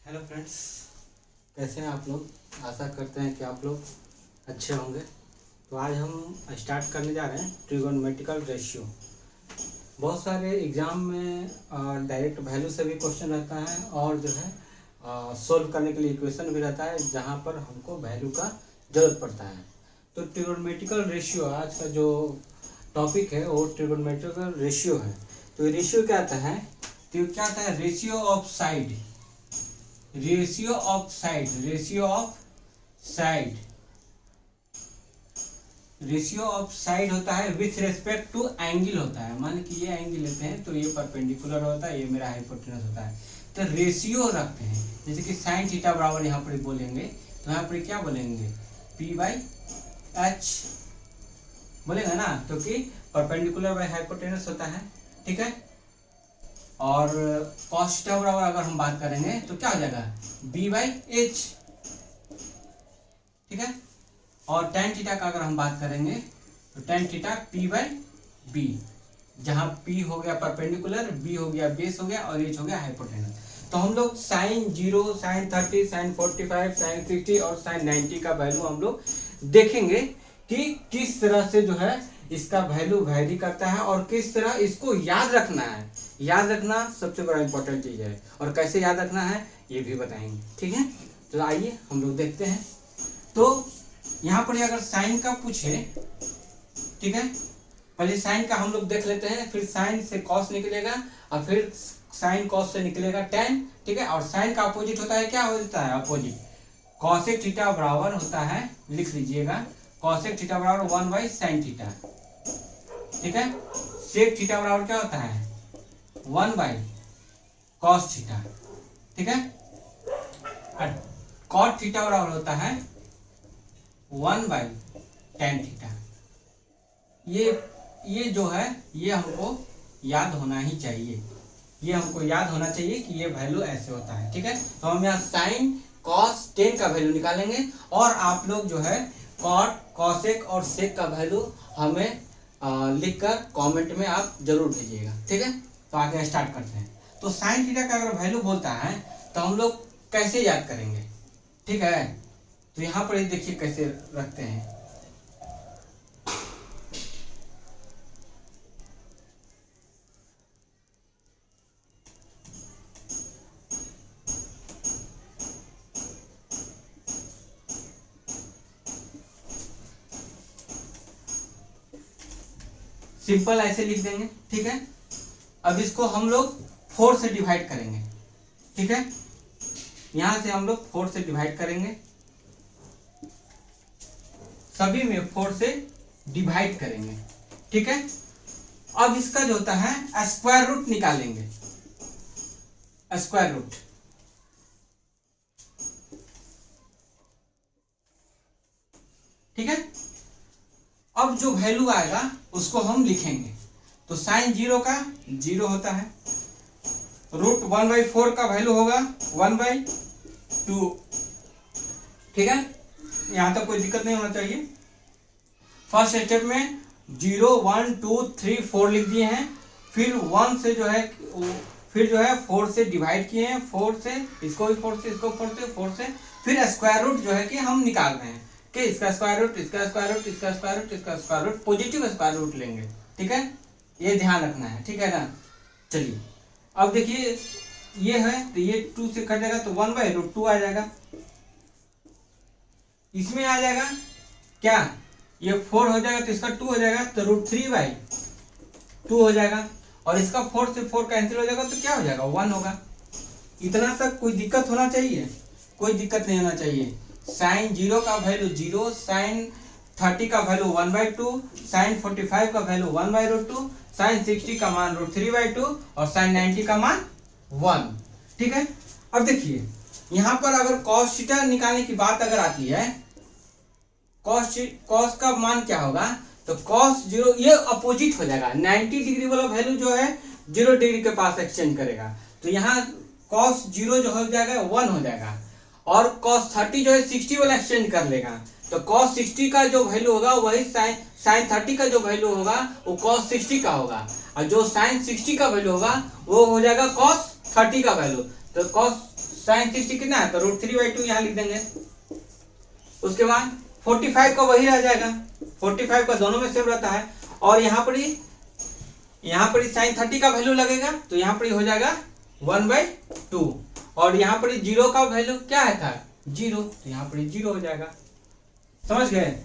Hello friends, कैसे हैं आप लोग। आशा करते हैं कि आप लोग अच्छे होंगे। तो आज हम स्टार्ट करने जा रहे हैं ट्रिगोनोमेट्रिकल रेशियो। बहुत सारे एग्ज़ाम में डायरेक्ट वैल्यू से भी क्वेश्चन रहता है और जो है सोल्व करने के लिए इक्वेशन भी रहता है जहां पर हमको वैल्यू का ज़रूरत पड़ता है। तो ट्रिगोनोमेट्रिकल रेशियो आज का जो टॉपिक है वो ट्रिगोनोमेट्रिकल रेशियो है। तो रेशियो क्या आता है? तो क्या आता है? Ratio of side, ratio of side, ratio of side, ratio of side होता है विथ रेस्पेक्ट टू एंगल होता है। मान कि ये एंगल लेते हैं तो ये परपेंडिकुलर होता है, ये मेरा हाइपोटेनस होता है। तो रेशियो रखते हैं, जैसे कि साइन थीटा बराबर यहाँ पर बोलेंगे तो यहाँ पर क्या बोलेंगे? पी बाई एच बोलेगा ना, क्योंकि परपेंडिकुलर बाई हाइपोटेनस होता है। ठीक है। और cos थीटा बराबर अगर हम बात करेंगे तो क्या हो जाएगा? b by H. ठीक है। और tan थीटा का अगर हम बात करेंगे तो tan theta p by B, जहां p हो गया परपेंडिकुलर, b हो गया बेस हो गया और h हो गया हाइपोटेनस। तो हम लोग साइन 0, साइन 30, साइन 45, साइन 60 और साइन 90 का वैल्यू हम लोग देखेंगे कि किस तरह से जो है इसका वैल्यू वैरी करता है और किस तरह इसको याद रखना है। याद रखना सबसे बड़ा इंपॉर्टेंट चीज है और कैसे याद रखना है ये भी बताएंगे। ठीक है। तो आइए हम लोग देखते हैं। तो यहाँ पर अगर साइन का पूछे, ठीक है, पहले साइन का हम लोग देख लेते हैं, फिर साइन से कॉस निकलेगा और फिर साइन कॉस से निकलेगा टेन। ठीक है। और साइन का अपोजिट होता है, क्या होता है अपोजिट? कॉसेक थीटा बराबर होता है, लिख लीजिएगा, कॉसेक थीटा बराबर 1 बाई साइन थीटा। ठीक है। सेक थीटा बराबर क्या होता है? 1 बाई कॉस थीटा। ठीक है। और कॉट थीटा बराबर होता है 1 बाई टेन थीटा। ये जो है ये हमको याद होना ही चाहिए, ये हमको याद होना चाहिए कि ये वैल्यू ऐसे होता है। ठीक है। तो हम यहाँ साइन कॉस टेन का वैल्यू निकालेंगे और आप लोग जो है कॉट, कॉसेक और सेक का वैल्यू हमें लिखकर कमेंट में आप जरूर भेजिएगा। ठीक है। तो आगे स्टार्ट करते हैं। तो साइन थीटा का अगर वैल्यू बोलता है तो हम लोग कैसे याद करेंगे? ठीक है। तो यहाँ पर देखिए कैसे रखते हैं। सिंपल ऐसे लिख देंगे। ठीक है। अब इसको हम लोग 4 से डिवाइड करेंगे। ठीक है। यहां से हम लोग 4 से डिवाइड करेंगे, सभी में 4 से डिवाइड करेंगे। ठीक है। अब इसका जो होता है स्क्वायर रूट निकालेंगे, स्क्वायर रूट। ठीक है। अब जो वैल्यू आएगा उसको हम लिखेंगे। तो साइन 0 का 0 होता है, रूट 1/4 का वैल्यू होगा 1/2। ठीक है। यहां तक कोई दिक्कत नहीं होना चाहिए। फर्स्ट स्टेप में 0, 1, 2, 3, 4 लिख दिए हैं, फिर 1 से जो है फिर जो है 4 से डिवाइड किए हैं, 4 से इसको भी 4 से, इसको 4 से, 4 से, फिर स्क्वायर रूट जो है कि हम निकाल रहे हैं कि इसका स्क्वायर रूट, इसका स्क्वायर रूट, इसका स्क्वायर रूट, इसका square root, positive square root लेंगे। ठीक है। ये ध्यान रखना है। ठीक है ना। चलिए अब देखिए ये है तो ये 2 से कट जाएगा तो 1/√2 आ जाएगा। इसमें आ जाएगा क्या? ये 4 हो जाएगा तो इसका 2 हो जाएगा तो √3/2 हो जाएगा। और इसका 4 से 4 कैंसिल हो जाएगा तो क्या हो जाएगा? 1 होगा। इतना तक कोई दिक्कत होना चाहिए? कोई दिक्कत नहीं होना चाहिए। साइन 0 का वैल्यू 0, साइन 30 का वैल्यू 1/2, साइन 45 का वैल्यू 1/√2, साइन 60 का मान √3/2 और साइन 90 का मान 1। ठीक है। अब देखिए यहां पर अगर कॉस थीटा निकालने की बात अगर आती है, कॉस का मान क्या होगा? तो कॉस 0 ये अपोजिट हो जाएगा, 90 डिग्री वाला वैल्यू जो है 0 डिग्री के पास एक्सचेंज करेगा। तो यहाँ कॉस 0 जो हो जाएगा 1 हो जाएगा और cos 30 जो है 60 वाला एक्सचेंज कर लेगा। तो cos 60 का जो वैल्यू होगा वही साइन 30 का जो वैल्यू होगा वो cos 60 का होगा और जो साइन 60 का वैल्यू होगा वो हो जाएगा cos 30 का वैल्यू। तो cos साइन 60 कितना है, तो √3/2 यहाँ लिख देंगे। उसके बाद 45 का वही रह जाएगा, 45 का दोनों में सेम रहता है। और यहाँ पर ही साइन 30 का वैल्यू लगेगा, तो यहाँ पर ही हो जाएगा 1/2। और यहाँ पर जीरो का वैल्यू क्या है था, 0, तो यहाँ पर 0 हो जाएगा। समझ गए?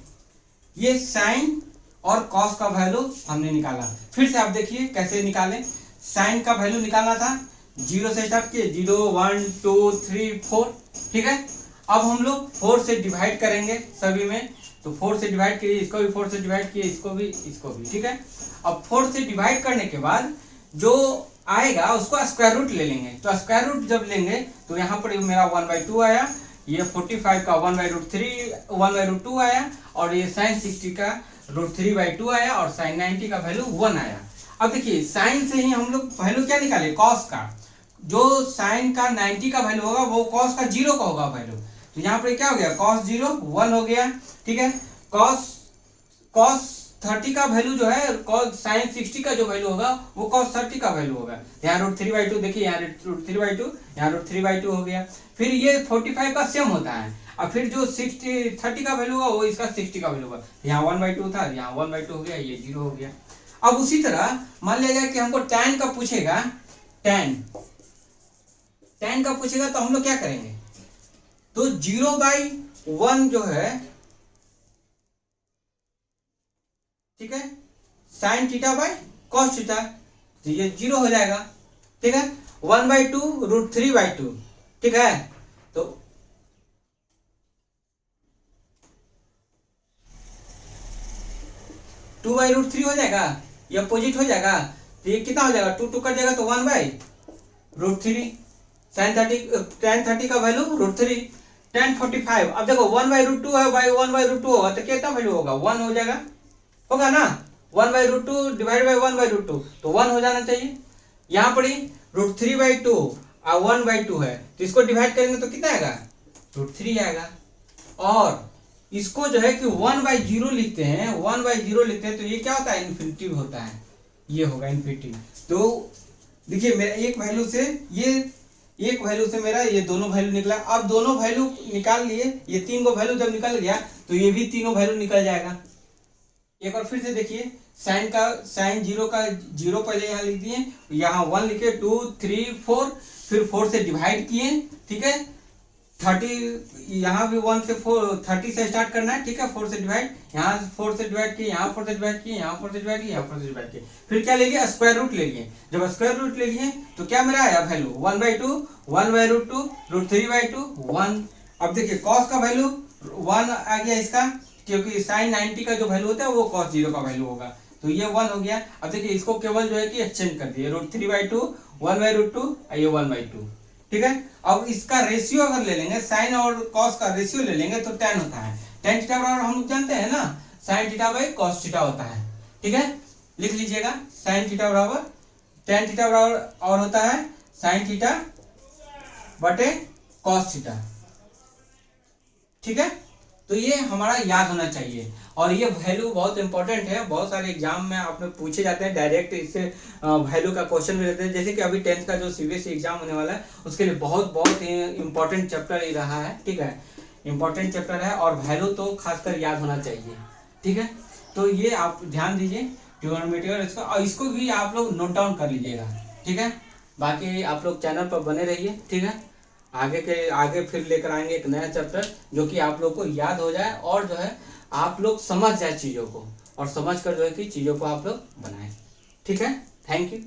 ये साइन और कॉस का वैल्यू हमने निकाला। फिर से आप देखिए कैसे निकालें। साइन का वैल्यू निकालना था, 0 से स्टार्ट किए, 0 1 2 3 4, ठीक है। अब हम लोग 4 से डिवाइड करेंगे सभी में, तो 4 से डिवाइड किए, इसको भी 4 से डिवाइड किए, इसको भी, ठीक है। अब 4 से डिवाइड करने के बाद जो आएगा उसको स्क्वायर रूट ले लेंगे। तो स्क्वायर रूट जब लेंगे तो यहाँ पर मेरा 1/2 आया, ये 45 का 1/2 आया, और ये साइन 60 का √3/2 आया, और साइन 90 का वैल्यू 1 आया। अब देखिए साइन से ही हम लोग वैल्यू क्या निकाले, कॉस का। जो साइन का 90 का वैल्यू होगा वो कॉस का 0 का होगा वैल्यू। तो यहाँ पर क्या हो गया, cos 0 1 हो गया, ठीक है। cos 30 का वैल्यू जो है, साइन 60 का जो वैल्यू होगा वो cos 30 का वैल्यू होगा। यहाँ √3/2 देखिए, यहाँ √3/2, यहाँ √3/2 हो गया। फिर ये 45 का सेम होता है, और फिर जो 30 का वैल्यू होगा वो इसका 60 का वैल्यू होगा। यहाँ 1/2 था, यहाँ 1/2 हो गया, ये 0 हो गया। अब उसी तरह मान लिया जाए कि हमको tan का पूछेगा, tan का पूछेगा, तो हम लोग क्या करेंगे, तो 0/1 जो है, ठीक है, sine theta by cos theta, तो ये 0 हो जाएगा, ठीक है। 1/2 √3/2, ठीक है। तो टू बाई √3 हो जाएगा, ये अपोजिट हो जाएगा, तो ये कितना हो जाएगा, 2 कट जाएगा, तो 1/√3। साइन 30 का वैल्यू √3, tan 45। अब देखो 1/√2 है, बाई 1/√2 होगा, तो कितना वैल्यू होगा, 1 हो जाएगा, होगा ना। 1/√2 डिवाइड बाई 1/√2, तो 1 हो जाना चाहिए। यहाँ पर ही √3/2 और 1/2 है, तो इसको डिवाइड करेंगे तो कितना आएगा, √3 आएगा। और इसको जो है कि 1/0 लिखते हैं, 1/0 लिखते हैं, तो ये क्या होता है, इन्फिनिटी होता है, ये होगा इन्फिनिटी। तो देखिए मेरा एक वैल्यू से मेरा ये दोनों वैल्यू निकला। अब दोनों वैल्यू निकाल लिए, ये 3 गो वैल्यू जब निकल गया तो ये भी तीनों वैल्यू निकल जाएगा। एक बार फिर से देखिए, साइन 0 का 0 पहले यहाँ लिख दिए, यहाँ 1 लिखे, 2 3 4, फिर 4 से डिवाइड किए, ठीक है। 30 यहाँ भी 1 से 4 30 से स्टार्ट करना है, ठीक है। 4 से डिवाइड, यहाँ 4 से डिवाइड किए, यहाँ 4 से डिवाइड किए, यहाँ 4 से डिवाइड किए, यहाँ 4 से डिवाइड किए, फिर क्या ले लिया, स्क्वायर रूट ले लिए। जब स्क्वायर रूट ले लिए तो क्या मेरा आया वैल्यू, 1/2 1/√2 √3/2 1। अब देखिए cos का वैल्यू 1 आ गया इसका, क्योंकि साइन 90 का जो वैल्यू होता है वो cos 0 का वैल्यू होगा, तो ये 1 हो गया। अब देखिए इसको केवल जो है कि एक्सचेंज कर दिए, √3/2 1/√2 ये 1/2, ठीक है। अब इसका रेशियो अगर ले लेंगे, साइन और कॉस का रेशियो ले लेंगे तो tan होता है। tan थीटा बराबर हम लोग जानते हैं ना, sine theta by cos theta होता है, ठीक है। लिख लीजिएगा, साइन थीटा बराबर tan थीटा बराबर और होता है साइन थीटा बटे कॉस थीटा, ठीक है। तो ये हमारा याद होना चाहिए, और ये वैल्यू बहुत इंपॉर्टेंट है, बहुत सारे एग्जाम में आप में पूछे जाते हैं, डायरेक्ट इससे वैल्यू का क्वेश्चन भी रहते हैं। जैसे कि अभी 10th का जो CBSE एग्जाम होने वाला है उसके लिए बहुत ही इंपॉर्टेंट चैप्टर ही रहा है, ठीक है, इंपॉर्टेंट चैप्टर है, और वैल्यू तो खासकर याद होना चाहिए, ठीक है। तो ये आप ध्यान दीजिए ट्रिग्नोमेट्री और इसको, और इसको भी आप लोग नोट डाउन कर लीजिएगा, ठीक है। बाकी आप लोग चैनल पर बने रहिए, ठीक है। आगे फिर लेकर आएंगे एक नया चैप्टर जो कि आप लोग को याद हो जाए, और जो है आप लोग समझ जाए चीज़ों को, और समझ कर जो है कि चीज़ों को आप लोग बनाएं, ठीक है। Thank you.